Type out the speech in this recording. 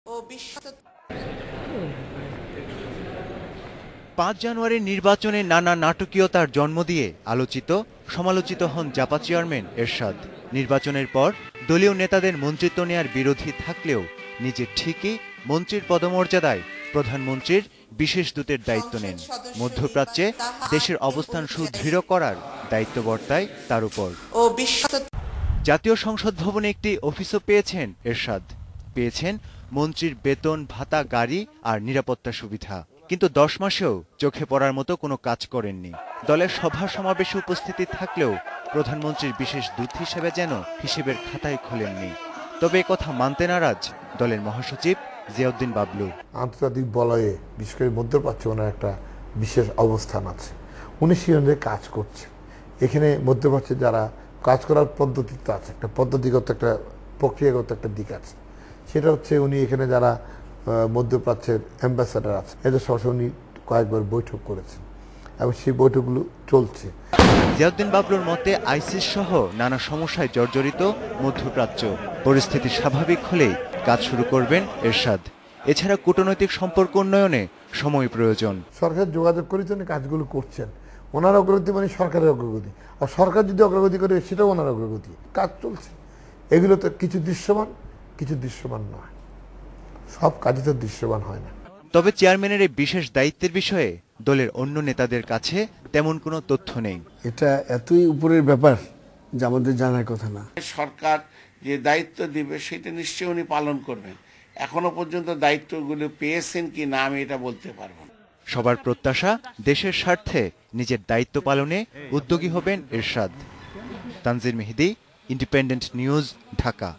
5 জানুয়ারির নির্বাচনে নানা নাটকীয়তার জন্ম দিয়ে আলোচিত সমালোচিত হন জাপা চেয়ারম্যান এরশাদ। নির্বাচনের পর দলীয় নেতাদের মন্ত্রিত্ব নেয়ার বিরোধী থাকলেও নিজে ঠিকই মন্ত্রীর পদমর্যাদায় প্রধানমন্ত্রীর বিশেষ দূতের দায়িত্ব নেন। মধ্যপ্রাচ্যে দেশের অবস্থান সুদৃঢ় করার দায়িত্ব বর্তায় তার উপর। জাতীয় সংসদ ভবনে একটি অফিসও পেয়েছেন এরশাদ। পেয়েছেন মন্ত্রীর বেতন ভাতা, গাড়ি আর নিরাপত্তা সুবিধা। কিন্তু 10 মাসেও চোখে পড়ার মতো কোনো কাজ করেননি। দলের সভা সমাবেশে উপস্থিতি থাকলেও প্রধানমন্ত্রীর বিশেষ দূত হিসেবে যেন হিসেবের খাতায় খোলেননি। তবে কথা মানতে নারাজ দলের মহাসচিব জিয়াউদ্দিন বাবলু। আন্তর্জাতিক বলয়ে বিশেষ করে মধ্যপ্রাচ্যে ওনার একটা বিশেষ অবস্থান আছে। উনি সেই অনুযায়ী কাজ করছে। এখানে মধ্যপ্রাচ্যে যারা কাজ করার পদ্ধতি তো আছে, একটা পদ্ধতিগত একটা প্রক্রিয়াগত একটা দিক আছে। সেটা হচ্ছে উনি এখানে যারা মধ্যপ্রাচ্যের অ্যাম্বাসাডার আছে এদের সঙ্গে উনি কয়েকবার বৈঠক করেছেন এবং সেই বৈঠকগুলো চলছে। জিয়াউদ্দিন বাবলুর মতে আইসিস সহ নানা সমস্যায় জর্জরিত মধ্যপ্রাচ্য। পরিস্থিতি স্বাভাবিক হলেই কাজ শুরু করবেন এরশাদ। এছাড়া কূটনৈতিক সম্পর্ক উন্নয়নে সময় প্রয়োজন। সরকার যোগাযোগ করে জন্য কাজগুলো করছেন। ওনার অগ্রগতি মানে সরকারের অগ্রগতি, আর সরকার যদি অগ্রগতি করে সেটাও ওনার অগ্রগতি। কাজ চলছে। এগুলো তো কিছু দৃশ্যমান, কিছু দৃশ্যমান নয়। সব কাজই তো দৃশ্যমান হয় না। তবে চেয়ারম্যানের এই বিশেষ দায়িত্বের বিষয়ে দলের অন্য নেতাদের কাছে তেমন কোনো তথ্য নেই। এটা এতই উপরের ব্যাপার যে আমাদের জানার কথা না। সরকার যে দায়িত্ব দিবে সেটা নিশ্চয়ই উনি পালন করবেন। এখনো পর্যন্ত দায়িত্বগুলো পেয়েছেন কি না আমি এটা বলতে পারবো না। সবার প্রত্যাশা দেশের স্বার্থে নিজের দায়িত্ব পালনে উদ্যোগী হবেন এরশাদ। তানজির মেহেদি, ইন্ডিপেন্ডেন্ট নিউজ, ঢাকা।